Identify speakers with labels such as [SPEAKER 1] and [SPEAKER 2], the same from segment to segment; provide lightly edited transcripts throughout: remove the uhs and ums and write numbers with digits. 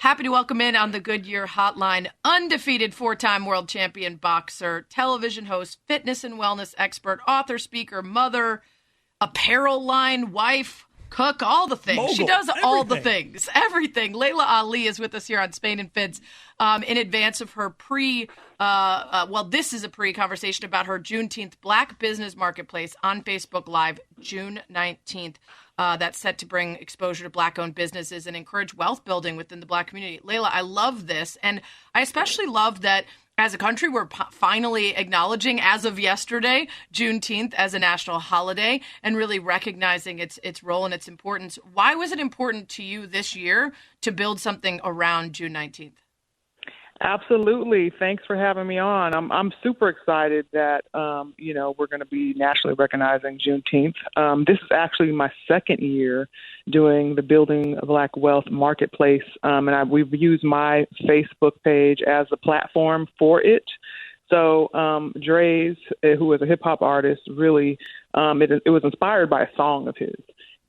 [SPEAKER 1] Happy to welcome in on the Goodyear Hotline, undefeated four-time world champion boxer, television host, fitness and wellness expert, author, speaker, mother, apparel line, wife, cook, all the things.
[SPEAKER 2] Mogul,
[SPEAKER 1] she does
[SPEAKER 2] everything.
[SPEAKER 1] all the things, everything. Laila Ali is with us here on Spain Fitz in advance of her this is a pre-conversation about her Juneteenth Black Business Marketplace on Facebook Live, June 19th. That's set to bring exposure to Black-owned businesses and encourage wealth building within the Black community. Laila, I love this. And I especially love that as a country, we're finally acknowledging, as of yesterday, Juneteenth as a national holiday and really recognizing its role and its importance. Why was it important to you this year to build something around June 19th?
[SPEAKER 3] Absolutely. Thanks for having me on. I'm super excited that, we're going to be nationally recognizing Juneteenth. This is actually my second year doing the Building a Black Wealth Marketplace, and we've used my Facebook page as a platform for it. So Dre's, who is a hip-hop artist, really, it was inspired by a song of his.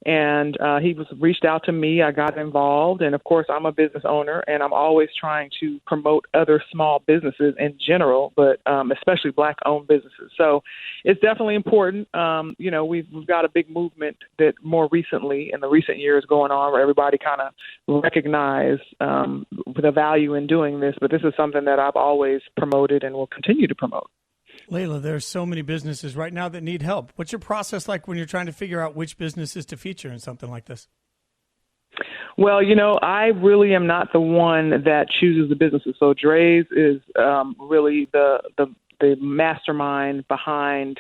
[SPEAKER 3] And he reached out to me. I got involved. And, of course, I'm a business owner, and I'm always trying to promote other small businesses in general, but especially Black-owned businesses. So it's definitely important. We've got a big movement that more recently, in the recent years, going on where everybody kind of recognize the value in doing this. But this is something that I've always promoted and will continue to promote.
[SPEAKER 2] Laila, there are so many businesses right now that need help. What's your process like when you're trying to figure out which businesses to feature in something like this?
[SPEAKER 3] Well, I really am not the one that chooses the businesses. So Dre's is really the mastermind behind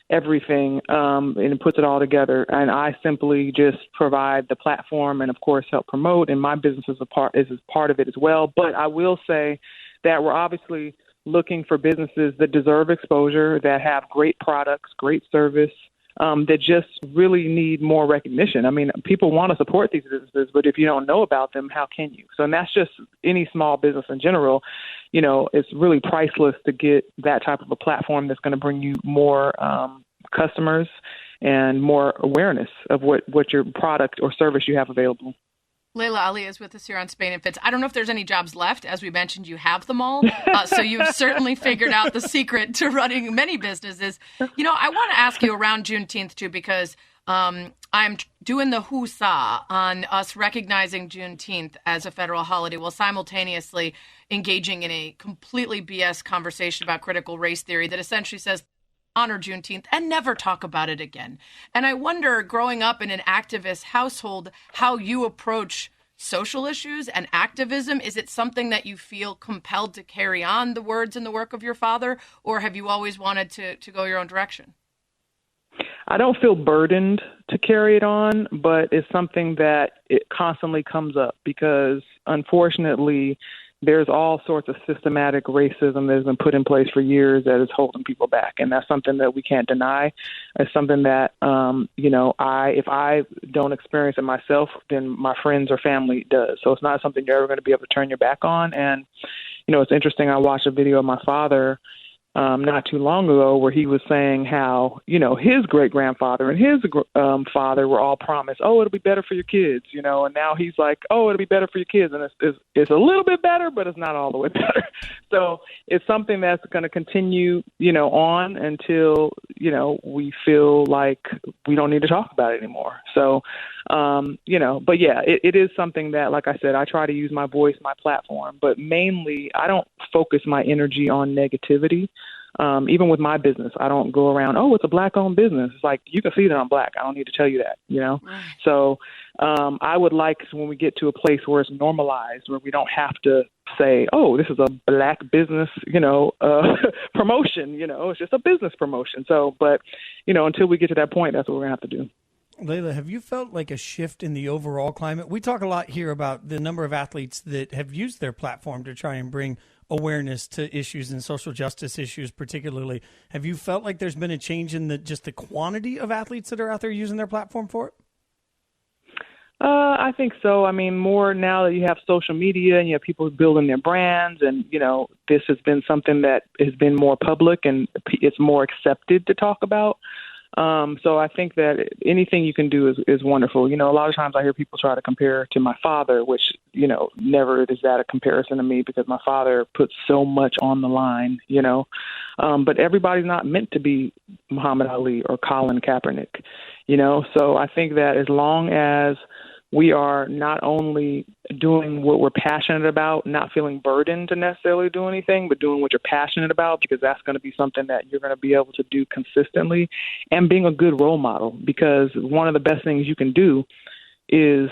[SPEAKER 3] everything and puts it all together. And I simply just provide the platform and, of course, help promote. And my business is part of it as well. But I will say that we're obviously looking for businesses that deserve exposure, that have great products, great service, that just really need more recognition. I mean, people want to support these businesses, but if you don't know about them, how can you? So, and that's just any small business in general. It's really priceless to get that type of a platform that's going to bring you more customers and more awareness of what your product or service you have available.
[SPEAKER 1] Laila Ali is with us here on Spain and Fitz. I don't know if there's any jobs left. As we mentioned, you have them all. So you've certainly figured out the secret to running many businesses. I want to ask you around Juneteenth, too, because I'm doing the whoosah on us recognizing Juneteenth as a federal holiday while simultaneously engaging in a completely BS conversation about critical race theory that essentially says, honor Juneteenth and never talk about it again. And I wonder, growing up in an activist household, how you approach social issues and activism. Is it something that you feel compelled to carry on the words and the work of your father, or have you always wanted to go your own direction?
[SPEAKER 3] I don't feel burdened to carry it on, but it's something that it constantly comes up because, unfortunately, there's all sorts of systematic racism that has been put in place for years that is holding people back. And that's something that we can't deny. It's something that, if I don't experience it myself, then my friends or family does. So it's not something you're ever going to be able to turn your back on. And, it's interesting. I watched a video of my father not too long ago where he was saying how, his great-grandfather and his father were all promised, oh, it'll be better for your kids, and now he's like, oh, it'll be better for your kids. And it's a little bit better, but it's not all the way better. So it's something that's going to continue, on until, we feel like we don't need to talk about it anymore. So, but yeah, it is something that, like I said, I try to use my voice, my platform, but mainly I don't focus my energy on negativity. Even with my business, I don't go around, oh, it's a Black-owned business. It's like, you can see that I'm Black. I don't need to tell you that, Right. So I would like when we get to a place where it's normalized, where we don't have to say, oh, this is a Black business, promotion, it's just a business promotion. So, but, until we get to that point, that's what we're going to have to do.
[SPEAKER 2] Laila, have you felt like a shift in the overall climate? We talk a lot here about the number of athletes that have used their platform to try and bring awareness to issues and social justice issues particularly. Have you felt like there's been a change in just the quantity of athletes that are out there using their platform for it?
[SPEAKER 3] I think so. I mean, more now that you have social media and you have people building their brands and, this has been something that has been more public and it's more accepted to talk about. So I think that anything you can do is wonderful. You know, a lot of times I hear people try to compare to my father, which, you know, never is that a comparison to me because my father put so much on the line, you know. But everybody's not meant to be Muhammad Ali or Colin Kaepernick, you know. So I think that as long as we are not only doing what we're passionate about, not feeling burdened to necessarily do anything, but doing what you're passionate about, because that's going to be something that you're going to be able to do consistently, and being a good role model, because one of the best things you can do is,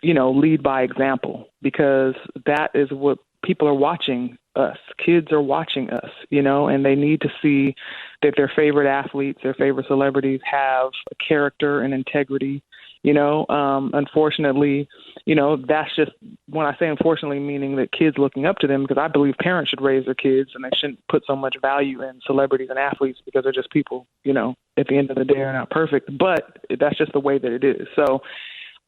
[SPEAKER 3] you know, lead by example, because that is what people are watching us. Kids are watching us, you know, and they need to see that their favorite athletes, their favorite celebrities have a character and integrity. You know, unfortunately, you know, that's just, when I say unfortunately, meaning that kids looking up to them, because I believe parents should raise their kids and they shouldn't put so much value in celebrities and athletes because they're just people, you know, at the end of the day are not perfect, but that's just the way that it is. So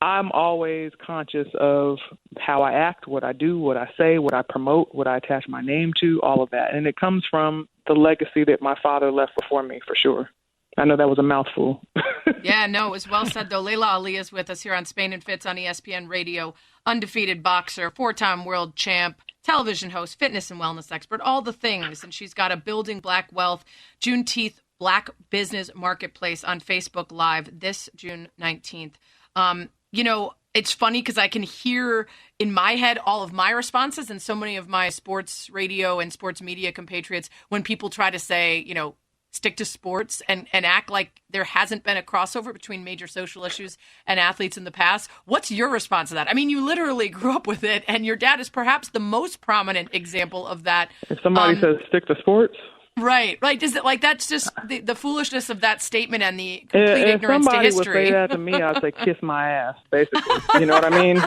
[SPEAKER 3] I'm always conscious of how I act, what I do, what I say, what I promote, what I attach my name to, all of that. And it comes from the legacy that my father left before me, for sure. I know that was a mouthful.
[SPEAKER 1] Yeah, no, it was well said, though. Laila Ali is with us here on Spain Fitz on ESPN Radio, undefeated boxer, four-time world champ, television host, fitness and wellness expert, all the things. And she's got a Building Black Wealth Juneteenth Black Business Marketplace on Facebook Live this June 19th. You know, it's funny because I can hear in my head all of my responses and so many of my sports radio and sports media compatriots when people try to say, you know, stick to sports and act like there hasn't been a crossover between major social issues and athletes in the past. What's your response to that? I mean, you literally grew up with it, and your dad is perhaps the most prominent example of that.
[SPEAKER 3] If somebody says stick to sports.
[SPEAKER 1] Right. Is it like that's just the foolishness of that statement and the complete ignorance to history?
[SPEAKER 3] If somebody would say that to me, I'd say kiss my ass, basically. You know what I mean?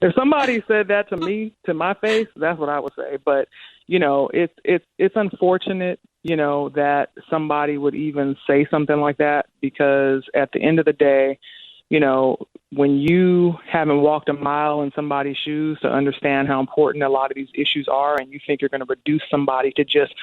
[SPEAKER 3] If somebody said that to me, to my face, that's what I would say. But, you know, it's unfortunate, you know, that somebody would even say something like that, because at the end of the day, you know, when you haven't walked a mile in somebody's shoes to understand how important a lot of these issues are, and you think you're going to reduce somebody to just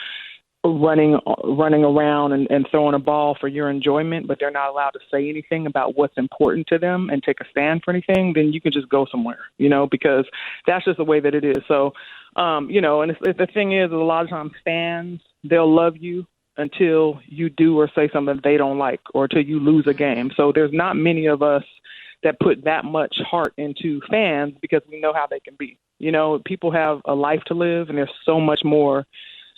[SPEAKER 3] running around and throwing a ball for your enjoyment, but they're not allowed to say anything about what's important to them and take a stand for anything, then you can just go somewhere, you know, because that's just the way that it is. So, you know, and the thing is, a lot of times fans, they'll love you until you do or say something they don't like, or till you lose a game. So there's not many of us that put that much heart into fans, because we know how they can be. You know, people have a life to live, and there's so much more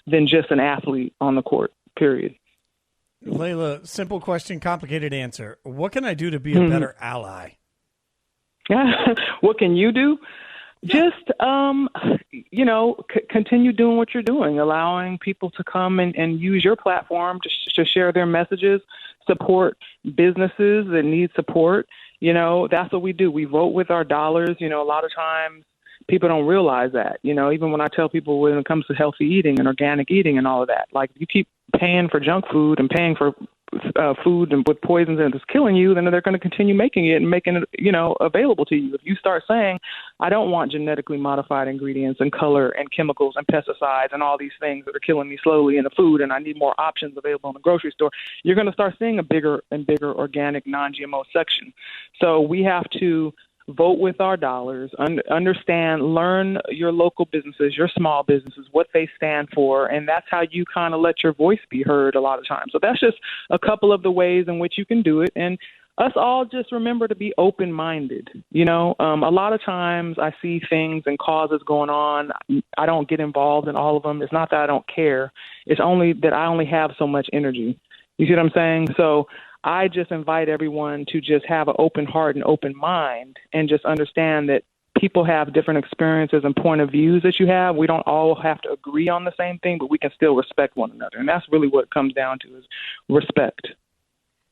[SPEAKER 3] than just an athlete on the court, period.
[SPEAKER 2] Laila, simple question, complicated answer. What can I do to be a better ally?
[SPEAKER 3] What can you do? Just, you know, continue doing what you're doing, allowing people to come and use your platform to share their messages, support businesses that need support. You know, that's what we do. We vote with our dollars. You know, a lot of times people don't realize that. You know, even when I tell people when it comes to healthy eating and organic eating and all of that, like, you keep paying for junk food and paying for food and with poisons and it's killing you, then they're going to continue making it and making it, you know, available to you. If you start saying, I don't want genetically modified ingredients and color and chemicals and pesticides and all these things that are killing me slowly in the food, and I need more options available in the grocery store, you're going to start seeing a bigger and bigger organic non-GMO section. So we have to vote with our dollars, understand, learn your local businesses, your small businesses, what they stand for, and that's how you kind of let your voice be heard a lot of times. So that's just a couple of the ways in which you can do it. And us all just remember to be open-minded. You know, a lot of times I see things and causes going on. I don't get involved in all of them. It's not that I don't care. It's only that I only have so much energy. You see what I'm saying? So I just invite everyone to just have an open heart and open mind, and just understand that people have different experiences and point of views that you have. We don't all have to agree on the same thing, but we can still respect one another. And that's really what it comes down to, is respect.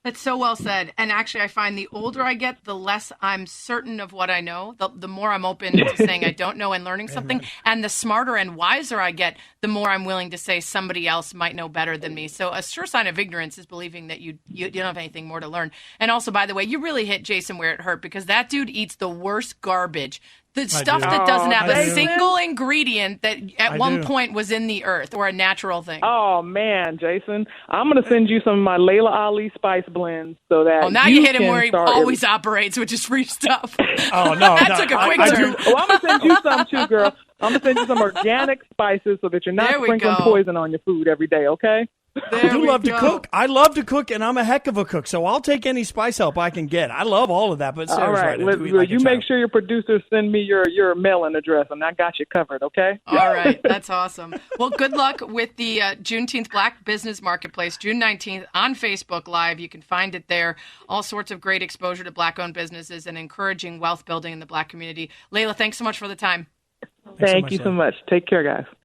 [SPEAKER 1] That's so well said. And actually, I find the older I get, the less I'm certain of what I know, the more I'm open to saying I don't know and learning something. And the smarter and wiser I get, the more I'm willing to say somebody else might know better than me. So a sure sign of ignorance is believing that you don't have anything more to learn. And also, by the way, you really hit Jason where it hurt, because that dude eats the worst garbage. The stuff that doesn't have a single ingredient that at one point was in the earth or a natural thing.
[SPEAKER 3] Oh, man, Jason. I'm going to send you some of my Laila Ali spice blends so that
[SPEAKER 1] now you hit him where he always operates, which is free stuff.
[SPEAKER 2] Oh, no.
[SPEAKER 1] That took a quick turn.
[SPEAKER 3] I'm going to send you some too, girl. I'm going to send you some organic spices so that you're not sprinkling poison on your food every day, okay?
[SPEAKER 2] I do love to cook. I love to cook, and I'm a heck of a cook, so I'll take any spice help I can get. I love all of that, but Sarah's right.
[SPEAKER 3] You make sure your producers send me your mailing address, and I got you covered, okay?
[SPEAKER 1] All right. That's awesome. Well, good luck with the Juneteenth Black Business Marketplace, June 19th on Facebook Live. You can find it there. All sorts of great exposure to Black-owned businesses and encouraging wealth building in the Black community. Laila, thanks so much for the time.
[SPEAKER 3] Thank you so much. Take care, guys.